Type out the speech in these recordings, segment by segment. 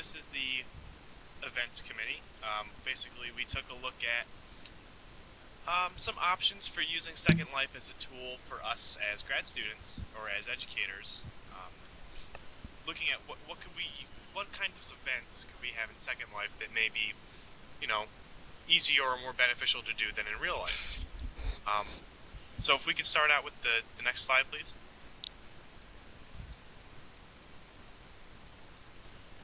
this is the events committee. Basically, we took a look at some options for using Second Life as a tool for us as grad students or as educators. Looking at what kinds of events could we have in Second Life that may be, you know, easier or more beneficial to do than in real life. So if we could start out with the next slide, please.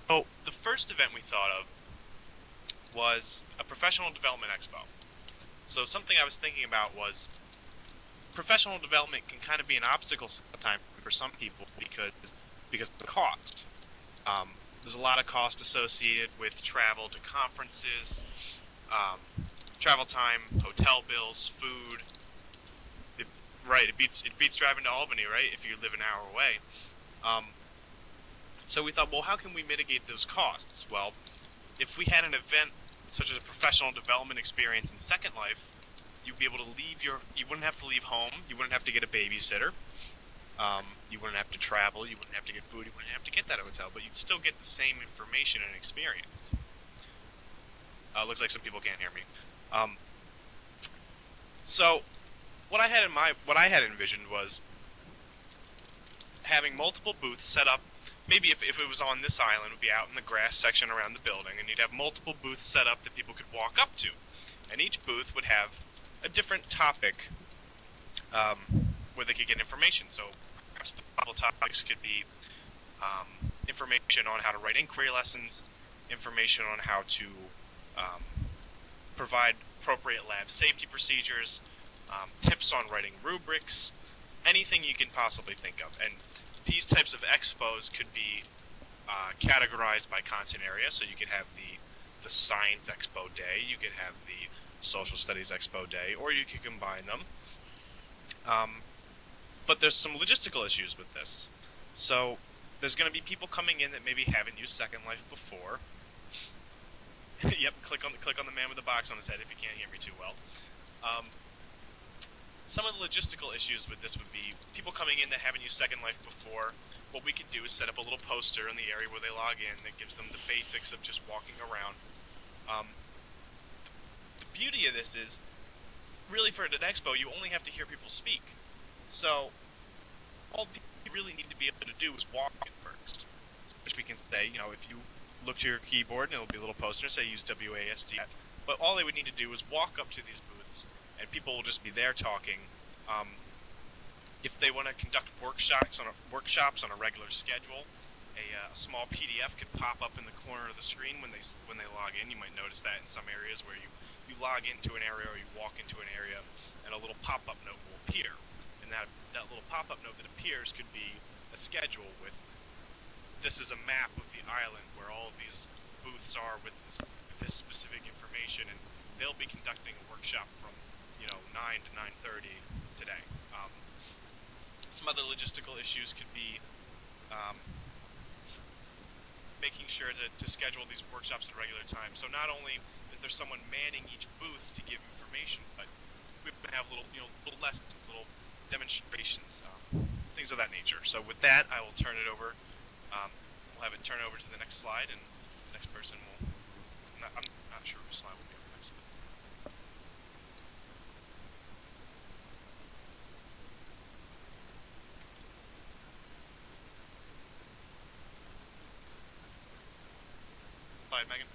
So the first event we thought of was a professional development expo. So something I was thinking about was professional development can kind of be an obstacle sometimes for some people because of the cost. There's a lot of cost associated with travel to conferences, travel time, hotel bills, food. It beats driving to Albany, right? If you live an hour away. So we thought, well, how can we mitigate those costs? Well, if we had an event such as a professional development experience in Second Life, you'd be able to you wouldn't have to leave home, you wouldn't have to get a babysitter, you wouldn't have to travel, you wouldn't have to get food, you wouldn't have to get that hotel, but you'd still get the same information and experience. Looks like some people can't hear me. So what I had envisioned was having multiple booths set up. Maybe if it was on this island, it would be out in the grass section around the building, and you'd have multiple booths set up that people could walk up to. And each booth would have a different topic where they could get information. So perhaps possible topics could be information on how to write inquiry lessons, information on how to provide appropriate lab safety procedures, tips on writing rubrics, anything you can possibly think of. And these types of expos could be categorized by content area. So you could have the Science Expo Day, you could have the Social Studies Expo Day, or you could combine them. But there's some logistical issues with this. So there's going to be people coming in that maybe haven't used Second Life before. Yep, click on the man with the box on his head if you can't hear me too well. Some of the logistical issues with this would be people coming in that haven't used Second Life before. What we could do is set up a little poster in the area where they log in that gives them the basics of just walking around. The beauty of this is, really for an expo, you only have to hear people speak. So all you really need to be able to do is walk it first. Which we can say, if you look to your keyboard and it'll be a little poster, say use WASD. But all they would need to do is walk up to these booths, and people will just be there talking. If they want to conduct workshops on a regular schedule, a small PDF could pop up in the corner of the screen when they log in. You might notice that in some areas where you log into an area or you walk into an area, and a little pop-up note will appear. And that little pop-up note that appears could be a schedule with, this is a map of the island where all of these booths are with this specific information, and they'll be conducting a workshop from 9 to 9:30 today. Some other logistical issues could be making sure to schedule these workshops at a regular time. So not only is there someone manning each booth to give information, but we have little lessons, little demonstrations, things of that nature. So with that, I will turn it over. We'll have it turn over to the next slide, and the next person will. I'm not sure which slide will be over next. Slide, Megan.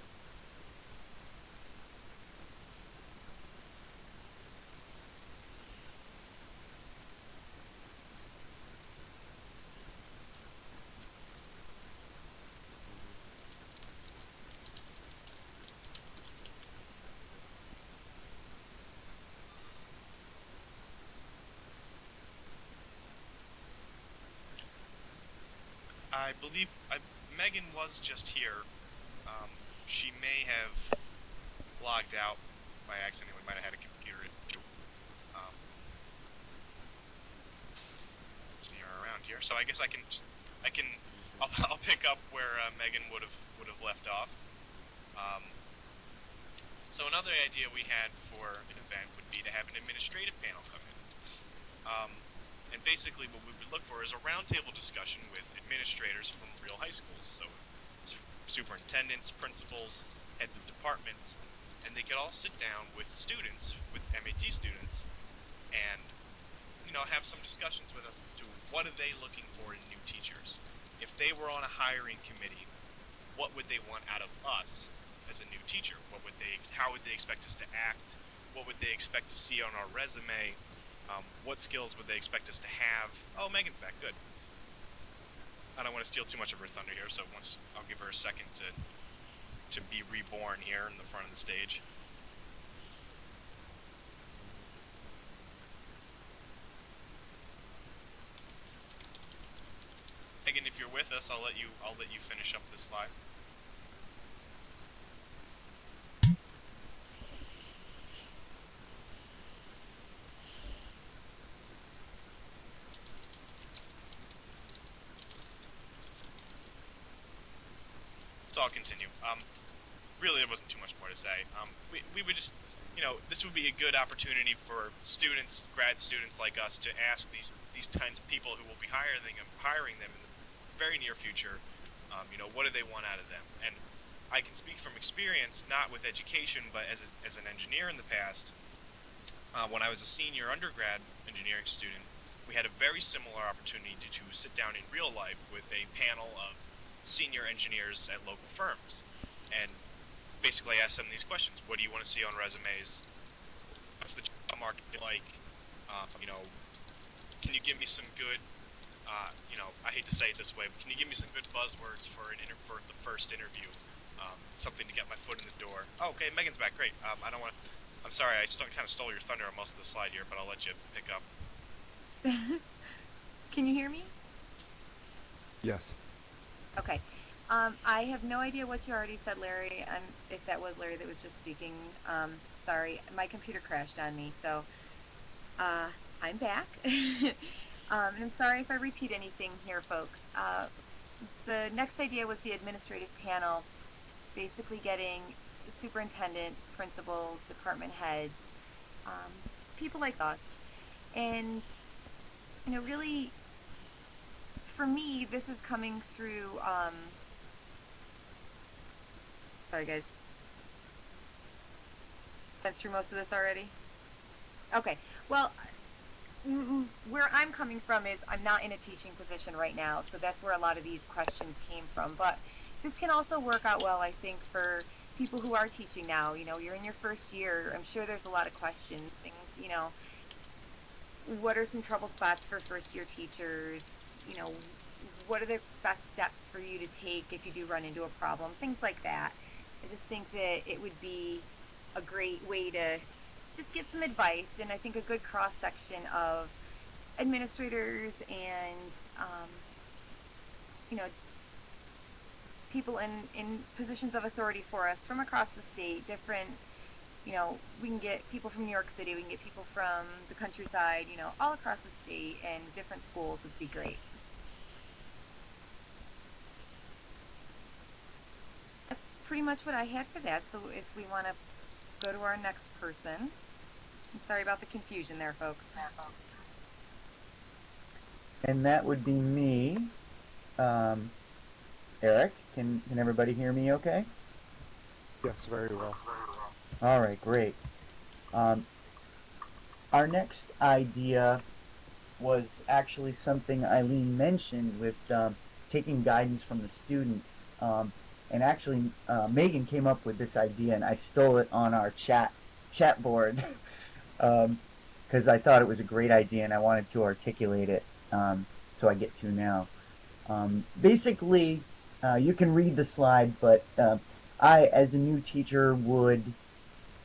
I believe Megan was just here. She may have logged out by accident. We might have had a computer issue. See her around here, so I guess I'll pick up where Megan would have left off. So another idea we had for an event would be to have an administrative panel come in. And basically what we would look for is a roundtable discussion with administrators from real high schools. So superintendents, principals, heads of departments, and they could all sit down with students, with MAT students, and have some discussions with us as to what are they looking for in new teachers. If they were on a hiring committee, what would they want out of us as a new teacher? How would they expect us to act? What would they expect to see on our resume? What skills would they expect us to have? Oh, Megan's back. Good. I don't want to steal too much of her thunder here, so I'll give her a second to be reborn here in the front of the stage. Megan, if you're with us, I'll let you finish up this slide. So I'll continue. Really, there wasn't too much more to say. We would just, this would be a good opportunity for students, grad students like us, to ask these kinds of people who will be hiring them in the very near future. What do they want out of them? And I can speak from experience, not with education, but as an engineer in the past. When I was a senior undergrad engineering student, we had a very similar opportunity to sit down in real life with a panel of senior engineers at local firms, and basically ask them these questions. What do you want to see on resumes? What's the job market like? Can you give me some good, I hate to say it this way, but can you give me some good buzzwords for the first interview? Something to get my foot in the door. Oh, okay, Megan's back. Great. I'm sorry, I kind of stole your thunder on most of the slide here, but I'll let you pick up. Can you hear me? Yes. Okay. I have no idea what you already said, Larry, and if that was Larry that was just speaking. Sorry, my computer crashed on me, so I'm back. And I'm sorry if I repeat anything here, folks. The next idea was the administrative panel, basically getting superintendents, principals, department heads, people like us. And, really, for me, this is coming through, sorry guys, went through most of this already? Okay, well, where I'm coming from is I'm not in a teaching position right now, so that's where a lot of these questions came from. But this can also work out well, I think, for people who are teaching now. You're in your first year. I'm sure there's a lot of questions, things, what are some trouble spots for first year teachers? What are the best steps for you to take if you do run into a problem? Things like that. I just think that it would be a great way to just get some advice, and I think a good cross section of administrators and people in positions of authority for us from across the state. Different, we can get people from New York City, we can get people from the countryside, all across the state, and different schools would be great. That's pretty much what I had for that. So if we want to go to our next person. I'm sorry about the confusion there, folks. And that would be me. Eric, can everybody hear me okay? Yes, very well. All right, great. Our next idea was actually something Eileen mentioned with taking guidance from the students. And actually, Megan came up with this idea, and I stole it on our chat board because I thought it was a great idea, and I wanted to articulate it, so I get to now. Basically, you can read the slide, but I, as a new teacher, would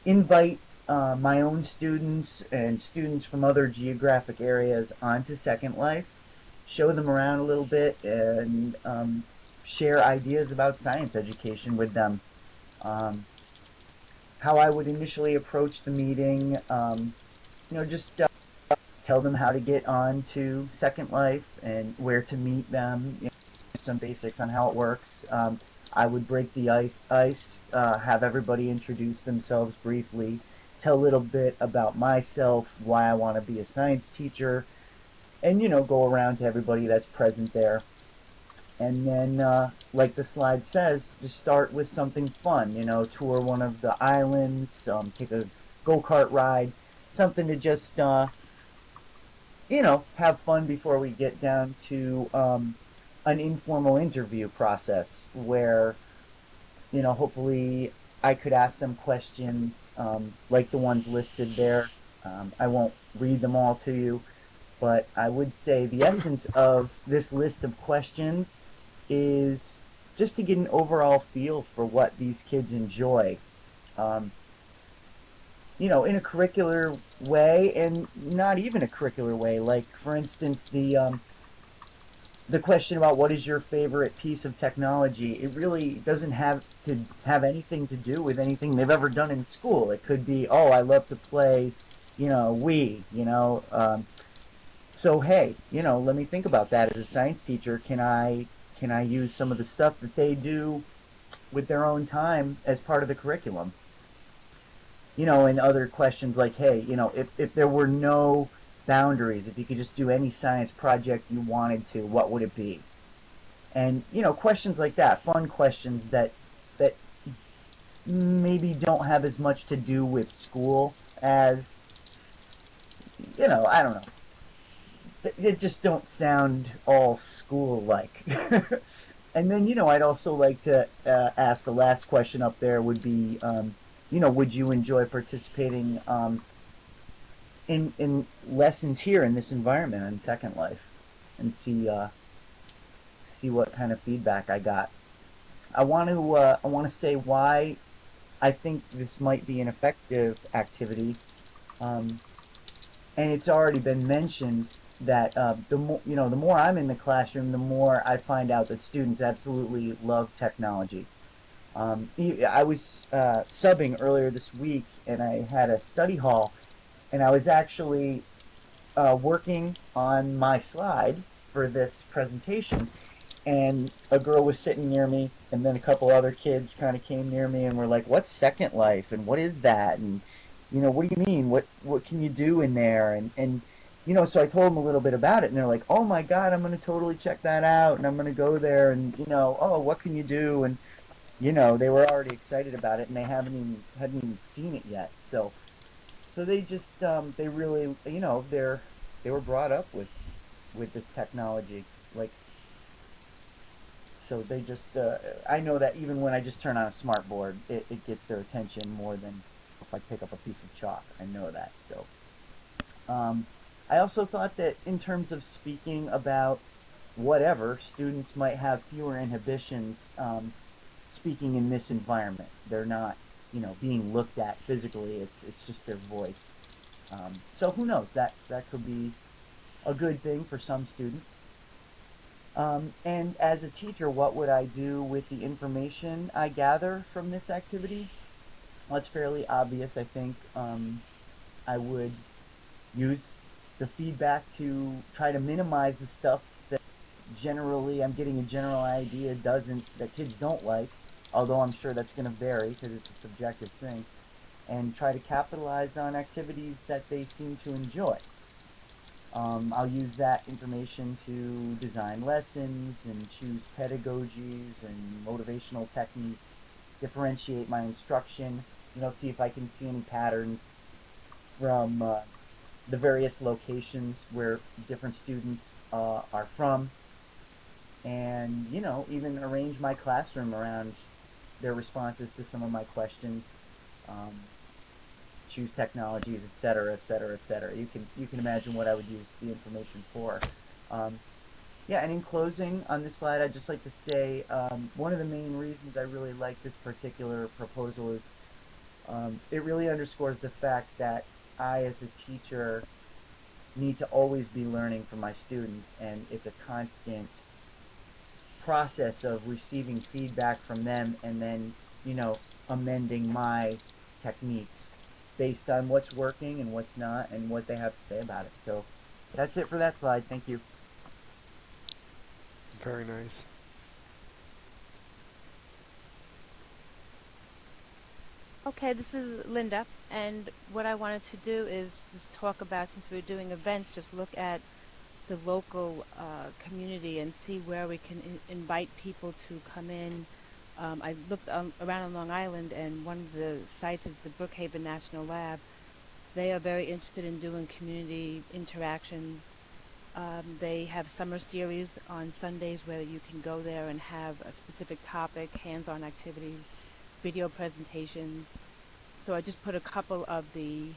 invite my own students and students from other geographic areas onto Second Life, show them around a little bit, and share ideas about science education with them. How I would initially approach the meeting, just tell them how to get on to Second Life and where to meet them, some basics on how it works. I would break the ice, have everybody introduce themselves briefly, tell a little bit about myself, why I want to be a science teacher, and, go around to everybody that's present there. And then, like the slide says, just start with something fun. Tour one of the islands, take a go kart ride, something to just have fun before we get down to an informal interview process where, hopefully I could ask them questions like the ones listed there. I won't read them all to you, but I would say the essence of this list of questions is just to get an overall feel for what these kids enjoy. Um, in a curricular way and not even a curricular way. Like, for instance, the question about what is your favorite piece of technology, it really doesn't have to have anything to do with anything they've ever done in school. It could be, oh, I love to play, Wii, so hey, let me think about that as a science teacher. Can I use some of the stuff that they do with their own time as part of the curriculum? And other questions like, hey, if there were no boundaries, if you could just do any science project you wanted to, what would it be? And questions like that, fun questions that maybe don't have as much to do with school as I don't know. They just don't sound all school like. And then I'd also like to ask the last question up there would be, would you enjoy participating in lessons here in this environment in Second Life, and see what kind of feedback I got. I want to say why I think this might be an effective activity, um, and it's already been mentioned that the more I'm in the classroom, the more I find out that students absolutely love technology. I was subbing earlier this week, and I had a study hall, and I was actually working on my slide for this presentation, and a girl was sitting near me, and then a couple other kids kind of came near me and were like, "What's Second Life, and what is that, and what do you mean? What can you do in there?" And so I told them a little bit about it, and they're like, "Oh my God, I'm gonna totally check that out, and I'm gonna go there, and oh, what can you do?" And they were already excited about it, and they hadn't even seen it yet. So they just they really they were brought up with this technology, like, so they just I know that even when I just turn on a smart board, it gets their attention more than if I pick up a piece of chalk. I know that. So um, I also thought that in terms of speaking about whatever, students might have fewer inhibitions speaking in this environment. They're not being looked at physically. It's just their voice. So who knows? That could be a good thing for some students. And as a teacher, what would I do with the information I gather from this activity? Well, it's fairly obvious. I think I would use the feedback to try to minimize the stuff that generally I'm getting a general idea that kids don't like, although I'm sure that's going to vary because it's a subjective thing, and try to capitalize on activities that they seem to enjoy. I'll use that information to design lessons and choose pedagogies and motivational techniques, differentiate my instruction, see if I can see any patterns from the various locations where different students are from, and, even arrange my classroom around their responses to some of my questions. Um, Choose technologies, etc., etc., etc. You can imagine what I would use the information for. Um, yeah, and in closing on this slide, I'd just like to say one of the main reasons I really like this particular proposal is it really underscores the fact that I, as a teacher, need to always be learning from my students, and it's a constant process of receiving feedback from them and then, amending my techniques based on what's working and what's not and what they have to say about it. So that's it for that slide. Thank you. Very nice. Okay, this is Linda, and what I wanted to do is just talk about, since we're doing events, just look at the local community and see where we can invite people to come in. I looked around on Long Island, and one of the sites is the Brookhaven National Lab. They are very interested in doing community interactions. They have summer series on Sundays where you can go there and have a specific topic, hands-on activities, video presentations. So I just put a couple of the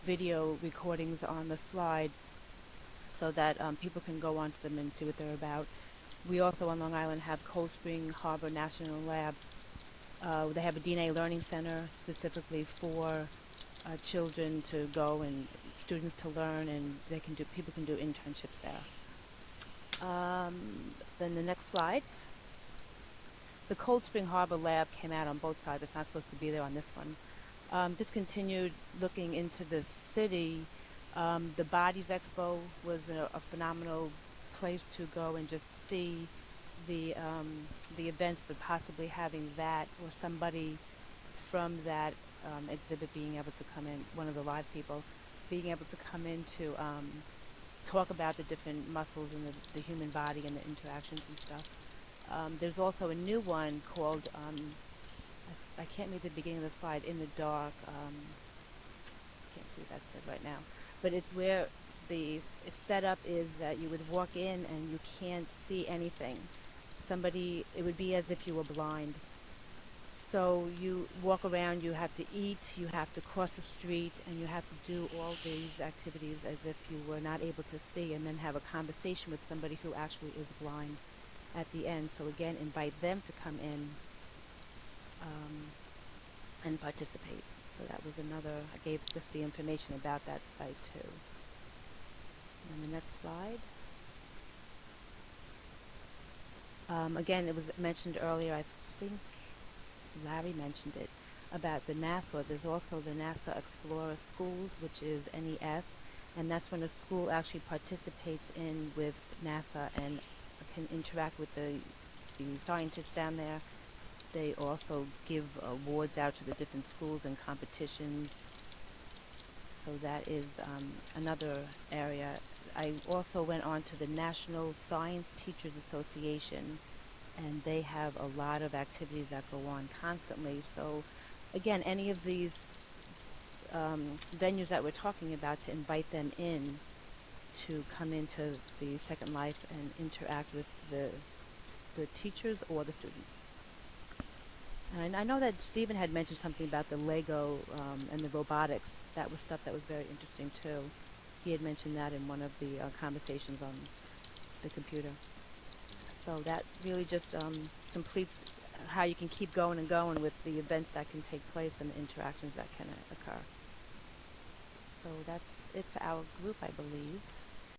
video recordings on the slide so that people can go onto them and see what they're about. We also on Long Island have Cold Spring Harbor National Lab. They have a DNA Learning Center specifically for children to go and students to learn, and people can do internships there. Then the next slide. The Cold Spring Harbor Lab came out on both sides. It's not supposed to be there on this one. Just continued looking into the city. The Bodies Expo was a phenomenal place to go and just see the events, but possibly having that or somebody from that exhibit being able to come in, one of the live people, being able to come in to talk about the different muscles in the human body and the interactions and stuff. There's also a new one called, I can't read the beginning of the slide, In the Dark. Can't see what that says right now. But it's where the setup is that you would walk in and you can't see anything. It would be as if you were blind. So you walk around, you have to eat, you have to cross the street, and you have to do all these activities as if you were not able to see, and then have a conversation with somebody who actually is blind at the end. So again, invite them to come in and participate. So that was another, I gave just the information about that site too. And the next slide. Again, it was mentioned earlier, I think Larry mentioned it, about the NASA. There's also the NASA Explorer Schools, which is NES, and that's when a school actually participates in with NASA and can interact with the scientists down there. They also give awards out to the different schools and competitions. So that is another area. I also went on to the National Science Teachers Association, and they have a lot of activities that go on constantly. So again, any of these venues that we're talking about, to invite them in to come into the Second Life and interact with the teachers or the students. And I know that Stephen had mentioned something about the Lego and the robotics. That was stuff that was very interesting too. He had mentioned that in one of the conversations on the computer. So that really just completes how you can keep going and going with the events that can take place and the interactions that can occur. So that's it for our group, I believe.